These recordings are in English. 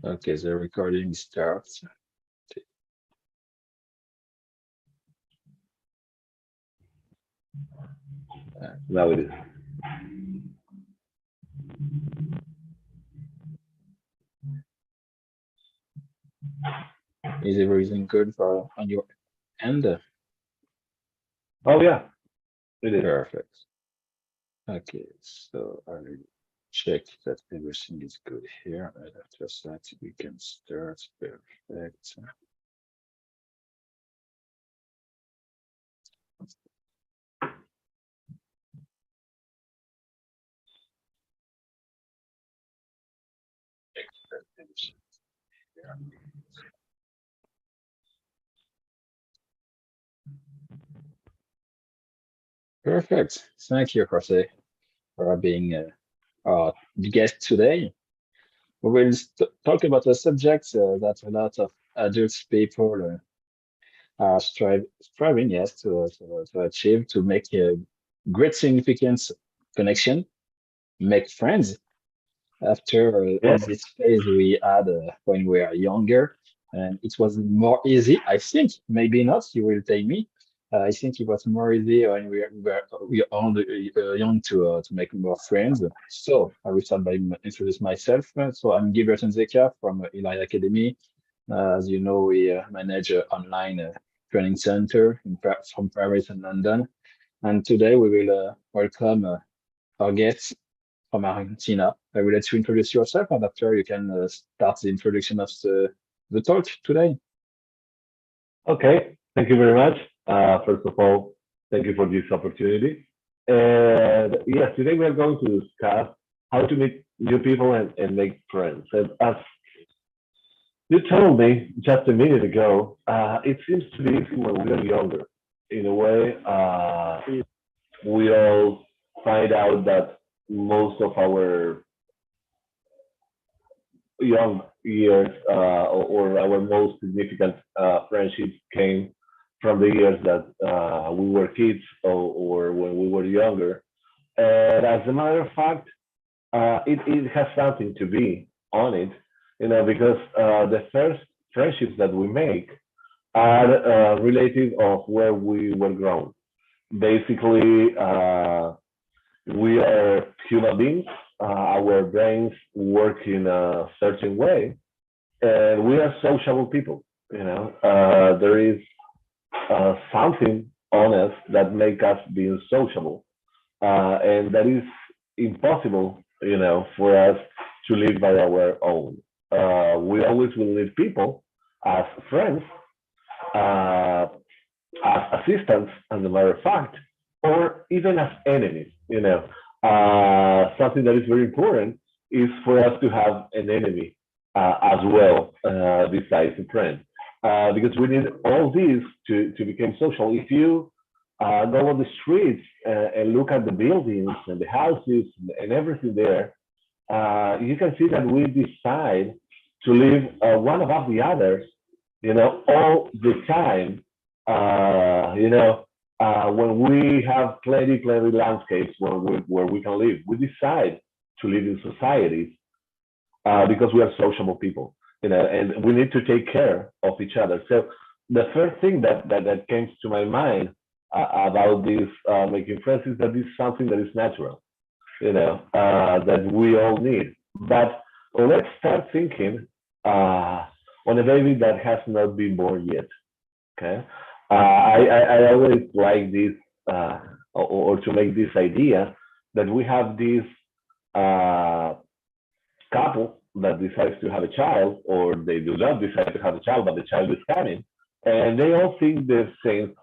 Okay, the recording starts. Now it is. Is everything good for on your end? Oh yeah, it is. Perfect. Okay, so I'll check that everything is good here. And after that, we can start. Perfect. Check that everything is here. Perfect. Thank you, Jose, for being our guest today. We will talk about a subject that a lot of adult people striving, yes, to achieve, to make a great significance connection, make friends after all Yeah. this phase we had when we were younger. And it was more easy, I think, maybe not, you will tell me. I think it was more easy when we were all young to make more friends. So I will start by introduce myself. So I'm Gilberto Zeka from Eli Academy. As you know, we manage an online training center from Paris and London. And today we will welcome our guest from Argentina. I will let you introduce yourself, and after you can start the introduction of the talk today. Okay. Thank you very much. First of all, thank you for this opportunity. And yes, today we are going to discuss how to meet new people and make friends. And as you told me just a minute ago, it seems to be easy when we are younger. In a way, we all find out that most of our young years or our most significant friendships came from the years that we were kids or when we were younger. And as a matter of fact, it has something to be on it, because the first friendships that we make are relative of where we were grown. Basically, we are human beings. Our brains work in a certain way, and we are sociable people. There is something on us that make us being sociable, and that is impossible, for us to live by our own. We always will need people as friends, uh, as assistants, as a matter of fact, or even as enemies. Something that is very important is for us to have an enemy as well, besides a friend, because we need all these to become social. If you go on the streets and look at the buildings and the houses and everything there, you can see that we decide to live one above the others, all the time. When we have plenty landscapes where we can live, we decide to live in societies because we are sociable people, and we need to take care of each other. So the first thing that came to my mind about this making friends is that this is something that is natural, that we all need. But let's start thinking uh, on a baby that has not been born yet. Okay, I always like this, or to make this idea that we have this uh, couple that decides to have a child, or they do not decide to have a child, but the child is coming, and they all think the same.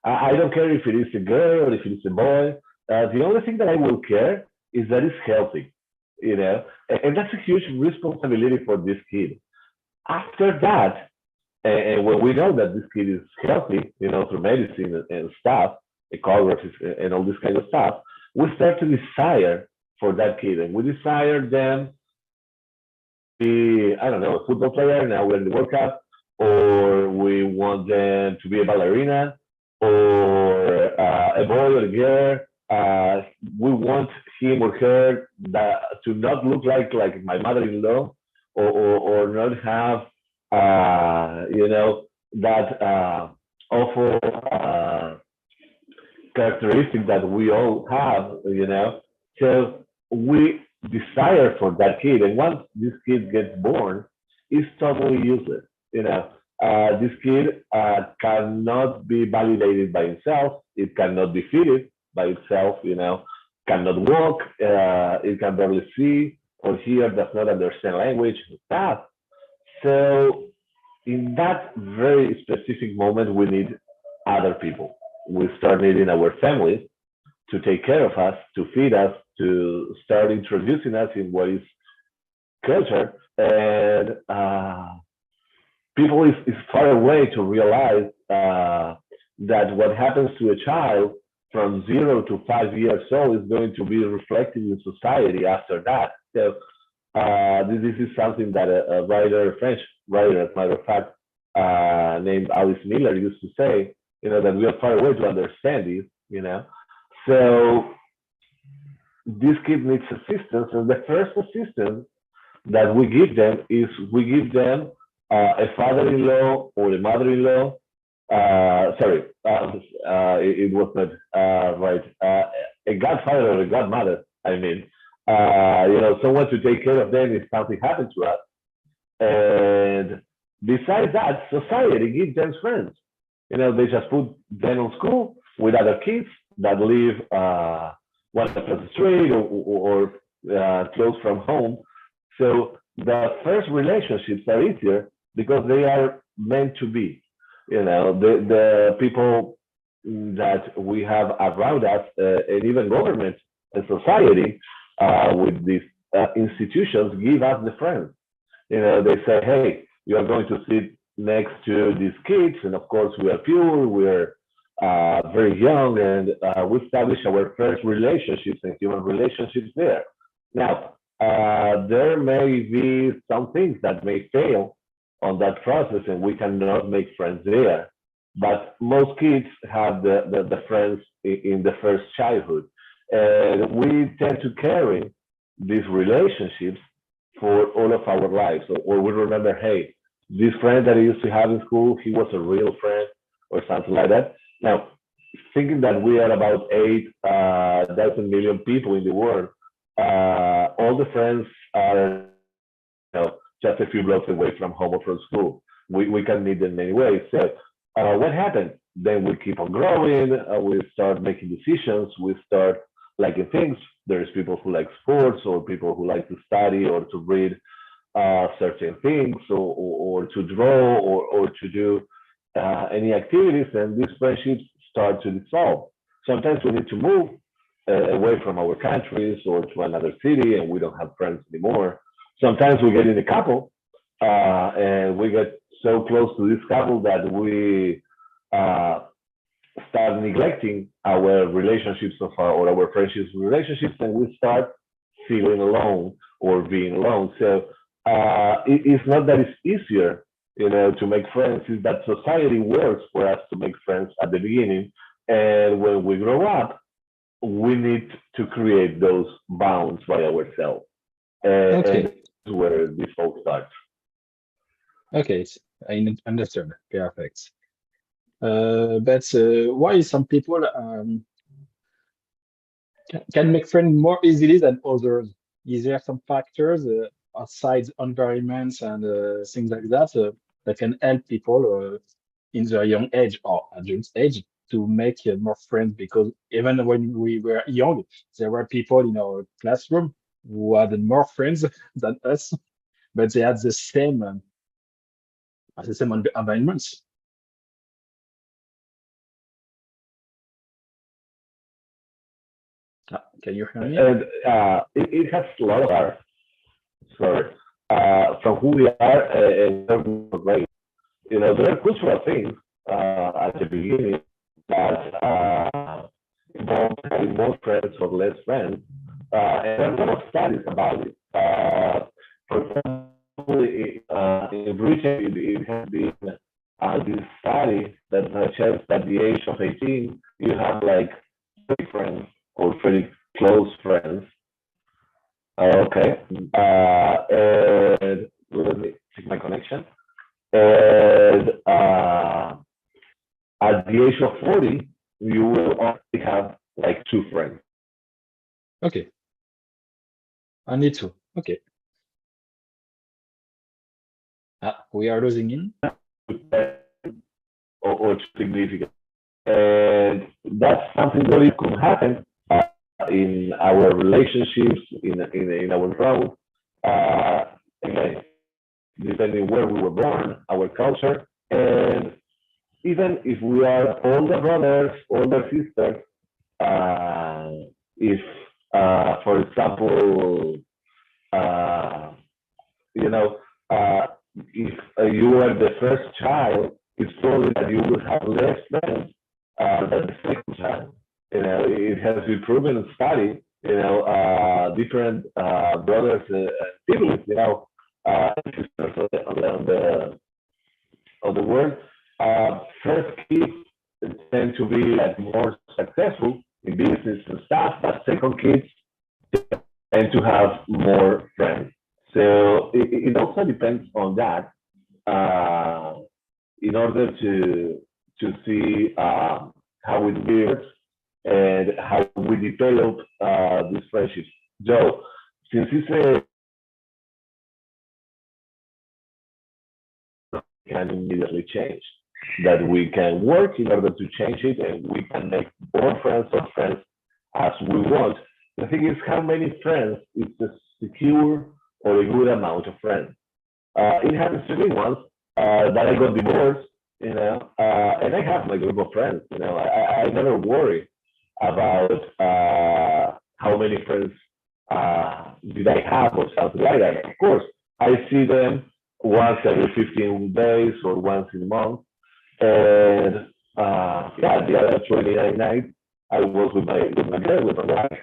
I don't care if it is a girl or if it is a boy. The only thing that I will care is that it's healthy, and that's a huge responsibility for this kid. After that, and when we know that this kid is healthy, through medicine and stuff, ecographies and all this kind of stuff, we start to desire for that kid, and we desire them be, I don't know, a football player. Now we're in the World Cup, or we want them to be a ballerina, or a boy or a girl. We want him or her to not look like my mother-in-law, or not have that awful characteristic that we all have. So we desire for that kid, and once this kid gets born, it's totally useless. This kid cannot be validated by himself. It cannot be fitted by itself. Cannot walk. It can barely see or hear. Does not understand language. Stuff. So in that very specific moment, we need other people. We start needing our families to take care of us, to feed us, to start introducing us in what is culture. And people is far away to realize that what happens to a child from 0 to 5 years old is going to be reflected in society after that. So this is something that a writer, a French writer, as a matter of fact, named Alice Miller used to say, that we are far away to understand this. So this kid needs assistance, and the first assistance that we give them is we give them a father-in-law or a mother-in-law. Sorry, it was not right. A godfather or a godmother. I mean, someone to take care of them if something happens to us. And besides that, society gives them friends. They just put them in school with other kids that live one across the street or close from home. So the first relationships are easier because they are meant to be. The people that we have around us, and even government and society with these institutions give us the friends. They say, hey, you are going to sit next to these kids, and of course we are pure, we're very young, and we establish our first relationships and human relationships there. Now, there may be some things that may fail on that process, and we cannot make friends there. But most kids have the friends in the first childhood. And we tend to carry these relationships for all of our lives. Or we remember, hey, this friend that I used to have in school, he was a real friend, or something like that. Now, thinking that we are about 8 dozen million people in the world, all the friends are just a few blocks away from home or from school. We can meet them in many ways. So what happened? Then we keep on growing. We start making decisions. We start liking things. There's people who like sports, or people who like to study or to read certain things, or to draw, or to do any activities, and these friendships start to dissolve. Sometimes we need to move away from our countries or to another city, and we don't have friends anymore. Sometimes we get in a couple, and we get so close to this couple that we start neglecting our relationships or our friendships relationships, and we start feeling alone or being alone. So it's not that it's easier, to make friends. Is that society works for us to make friends at the beginning, and when we grow up, we need to create those bounds by ourselves, and Okay, this is where this all starts. okay, understood. Perfect. But why some people can make friends more easily than others? Is there some factors outside environments and things like that that can help people in their young age or adult age to make more friends? Because even when we were young, there were people in our classroom who had more friends than us, but they had the same environments. Can you hear me? And it has a lot of our sorry from who we are and where we were raised. There are cultural things at the beginning that involve having more friends or less friends, and there are a lot of studies about it. For example, in Britain, it has been this study that suggests that at the age of 18, you have like 30 friends or pretty close friends. Okay. And let me check my connection. And at the age of 40, you will only have like two friends. Okay, I need to. Okay. We are losing in. Or significant. And that's something really could happen in our relationships, in our growth. Again, depending where we were born, our culture, and even if we are older brothers, older sisters, uh, if, for example, uh, you know, uh, if you are the first child, it's probably that you will have less friends than the second child. It has been proven in study. Different brothers and siblings. Sisters of the world. First kids tend to be like more successful in business and stuff, but second kids tend to have more friends. So it also depends on that uh, in order to see how it works and how we develop these friendships. Joe, since it's a can immediately change, that we can work in order to change it and we can make more friends or friends as we want. The thing is, how many friends is a secure or a good amount of friends? It happens to me once that I got divorced, and I have my group of friends. I never worry about how many friends did I have or something like that. Of course, I see them once every 15 days or once in a month, and yeah, the other 29 nights I was with my girl, with my wife.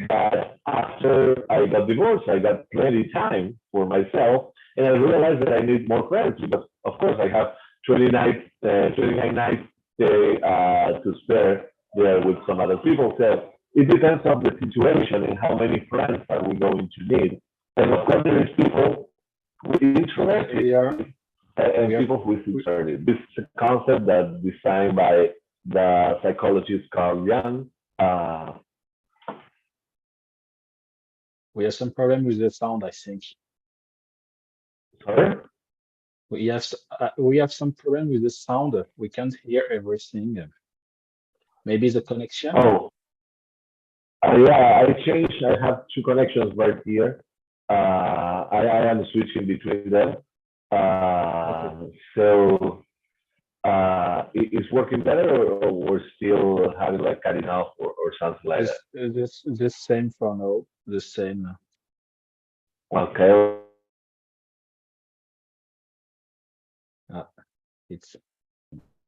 But after I got divorced, I got plenty time for myself, and I realized that I need more friends because, of course, I have 29 nights to spare there with some other people. So it depends on the situation and how many friends are we going to need. And of course, there is people who is introverted We are and we are people who is we, introverted. This is a concept that's designed by the psychologist Carl Jung. Uh, we have some problem with the sound, I think. Sorry? We have some problem with the sound. We can't hear everything. Maybe the connection. Oh, yeah, I changed. I have two connections right here. I am switching between them. Okay. So it's working better, or we're still having like cutting off or something like This same for now. The same. that. Okay, Uh, it's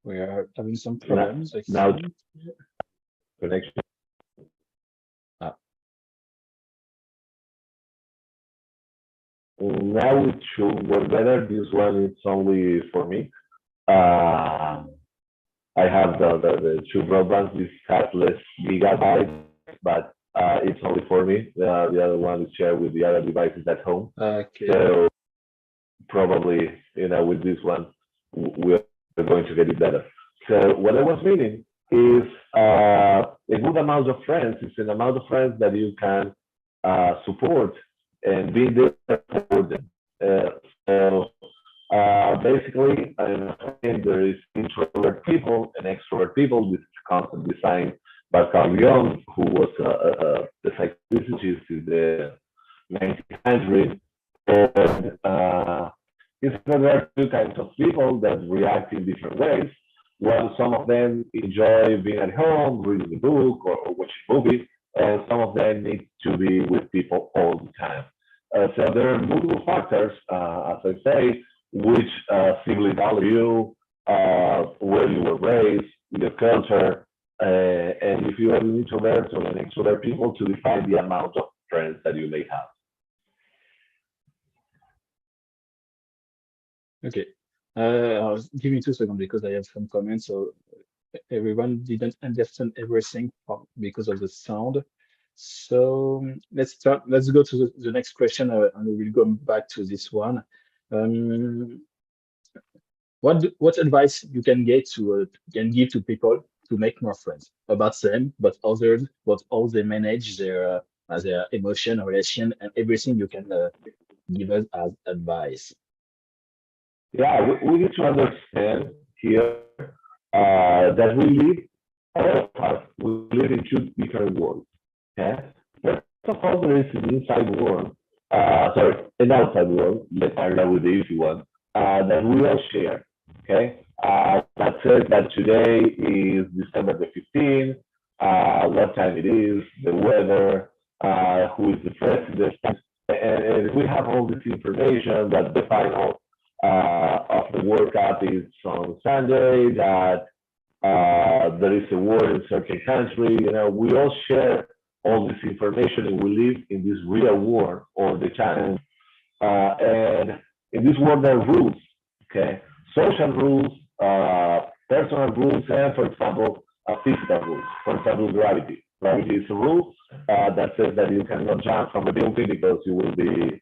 we are having some now, problems, I now think. connection. Uh, Now it should work better. This one is only for me. Uh, I have the two broadbands. This has less gigabytes, but it's only for me. The other one is shared with the other devices at home. okay. So probably, with this one, we're going to get it better. So what I was meaning is a good amount of friends is an amount of friends that you can support and be there for them. So basically, there is introvert people and extrovert people. This concept designed by Carl Jung, who was the psychologist in the 1900s. And is that there are two kinds of people that react in different ways. One, some of them enjoy being at home, reading a book or watching movies, and some of them need to be with people all the time. So there are multiple factors, as I say, which sibling are you, where you were raised, your culture, and if you are an introvert or an extrovert, people to define the amount of friends that you may have. Okay. Give me 2 seconds because I have some comments. So everyone didn't understand everything because of the sound. So let's start. Let's go to the next question, and we will go back to this one. Um, what advice you can get to can give to people to make more friends about them, but others, but how they manage their emotion, relation, and everything you can give us as advice. Yeah, we need to understand here that we live, all of us, we live in two different worlds. Okay? First of all, there is an inside world, sorry, an outside world, let's start out with the easy one, that we all share. Okay? That says that today is December the 15th, what time it is, the weather, who is the president, and we have all this information that the final of the World Cup is on Sunday, that there is a war in certain country. You know, we all share all this information and we live in this real war all the time. And in this world, there are rules, okay? Social rules, personal rules, and for example, physical rules. For example, gravity. Gravity is a rule that says that you cannot jump from a building because you will be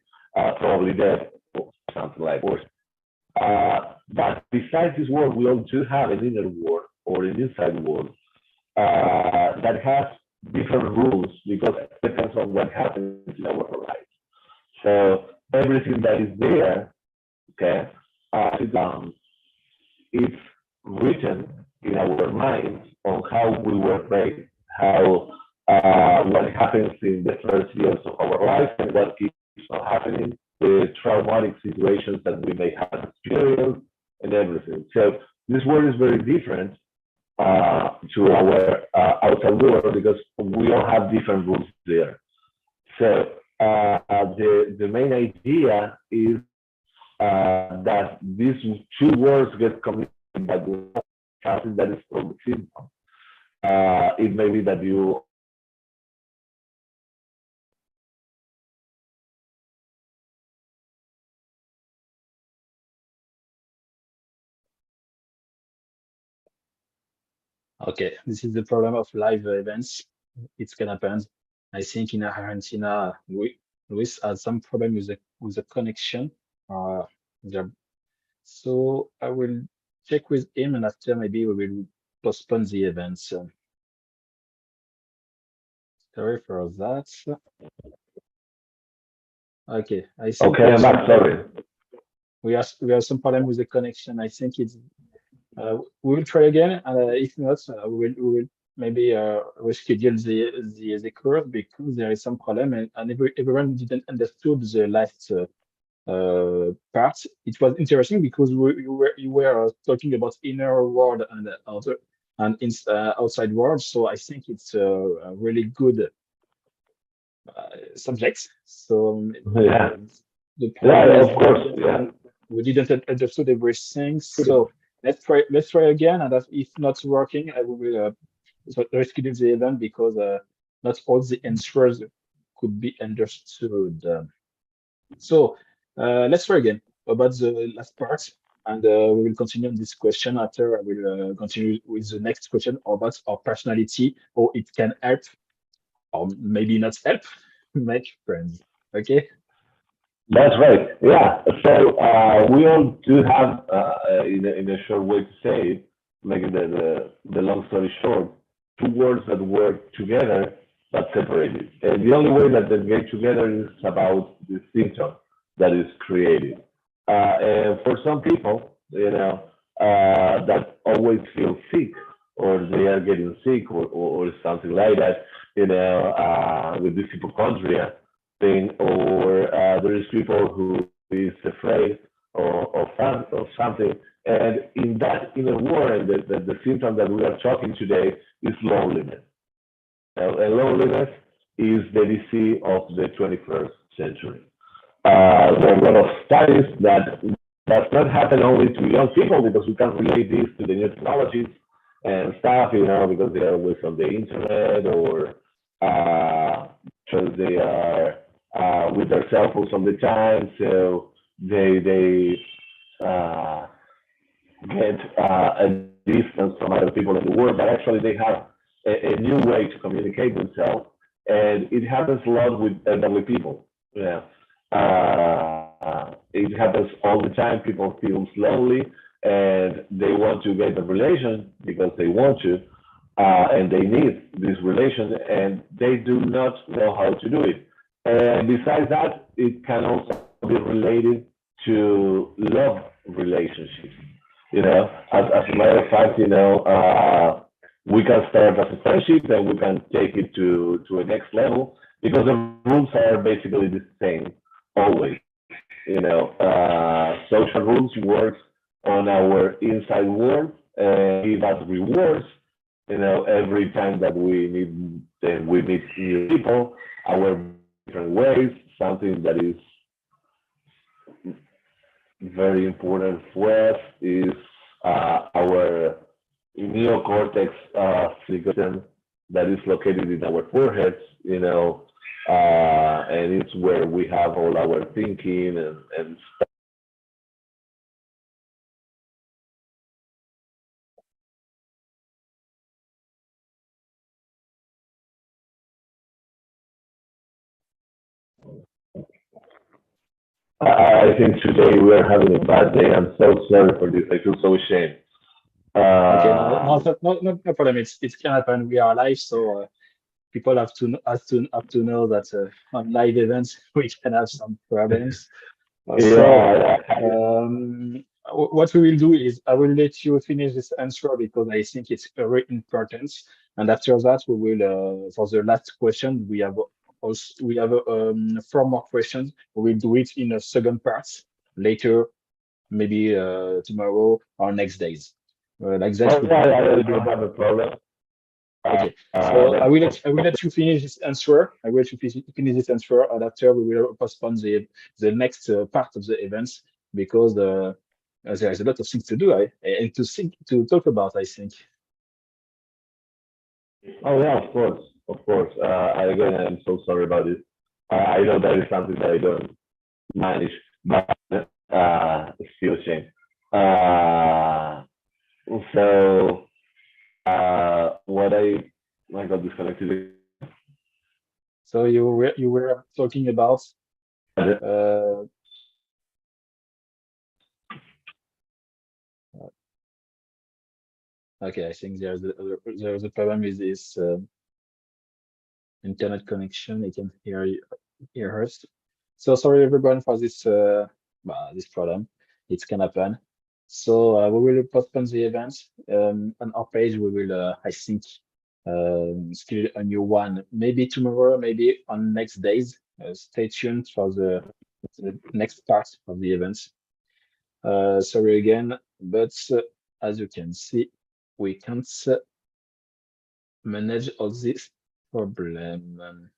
probably dead or something like that. But besides this world, we also have an inner world or an inside world that has different rules because it depends on what happens in our life. So everything that is there, okay, it's written in our minds on how we were raised, how what happens in the first years of our life, and what keeps on happening, the traumatic situations that we may have experienced, and everything. So this world is very different to our outside world because we all have different rules there. So the main idea is that these two words get communicated by something that is called symptom. It may be that you Okay, this is the problem of live events. It can happen. I think in Argentina, Luis has some problem with the connection. Uh, there. So I will check with him, and after maybe we will postpone the events. Sorry for that. Okay, I think okay, I'm back. Sorry. we have some problem with the connection. I think it's we will try again, and if not, we will maybe reschedule the course because there is some problem, and everyone didn't understood the last part. It was interesting because you were talking about inner world and outer and outside world. So I think it's a really good subject. So Yeah, the problem yeah, is of course. Yeah, we didn't understood everything. So let's try again, and if not working, I will so reschedule the event because not all the answers could be understood. So let's try again about the last part, and we will continue on this question after. I will continue with the next question about our personality, or it can help, or maybe not help, make friends. Okay. that's right. Yeah. So we all do have, in a short way to say it, making the long story short, two words that work together but separated. And the only way that they get together is about the symptom that is created. And for some people, that always feel sick or they are getting sick or something like that, with this hypochondria thing, or there is people who is afraid of something. And in that inner world, the symptom that we are talking today is loneliness. And loneliness is the disease of the 21st century. There are a lot of studies that does not happen only to young people because we can relate this to the new technologies and stuff, because they are always on the internet or because they are with their cell phones all the time, so they uh, get a distance from other people in the world, but actually they have a new way to communicate themselves, and it happens a lot with elderly people. Yeah. it happens all the time. People feel lonely and they want to get a relation because they want to, and they need this relation, and they do not know how to do it. And besides that, it can also be related to love relationships. As a matter of fact, we can start as a friendship and we can take it to a next level because the rules are basically the same always. Social rules work on our inside world and give us rewards. Every time that we meet new people, our different ways. Something that is very important for us is our neocortex system that is located in our foreheads, and it's where we have all our thinking and I think today we are having a bad day. I'm so sorry for this. I feel so ashamed. Okay, no, no, Uh, no problem. It can happen. We are live, so people have to know that on live events we can have some problems. So yeah, what we will do is I will let you finish this answer because I think it's very important. And after that, we will for the last question we have 4 more questions. We will do it in a second part later, maybe tomorrow or next days. Like that, oh yeah, I we don't don't. have a problem. Okay, so I That's will let you finish this answer. I will let you finish this answer, and after we will postpone the next part of the events because there is a lot of things to do and to talk about. I think. oh yeah, of course, of course. Again, I'm so sorry about this. I know that is something that I don't manage, but it's still a shame. Uh, so what I got disconnected. So you were talking about. Uh, okay, I think there's a problem with this internet connection. I can hear us. So sorry everyone for this problem. It can happen. So we will postpone the event. On our page, we will, I think, schedule a new one. Maybe tomorrow, maybe on next days. Stay tuned for the next part of the events. Sorry again, but as you can see, we can't manage all this problem.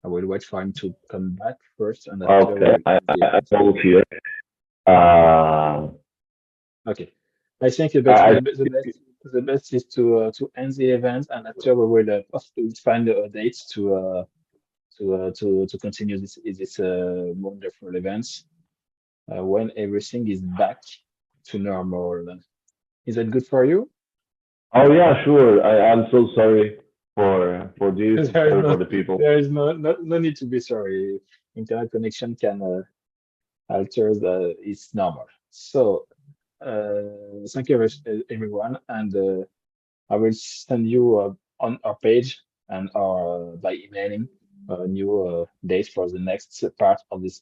I will wait for him to come back first, and after we Okay, will end the I event. told here. Uh, Okay. I think the best I, the, be- the best is to end the event, and after we will find a date to continue this wonderful events when everything is back to normal. Is that good for you? oh yeah, sure. I'm so sorry for this. There is Sorry no for the people. there is no need to be sorry. Internet connection can alter it's normal. So thank you everyone, and I will send you on our page and by emailing a new date for the next part of this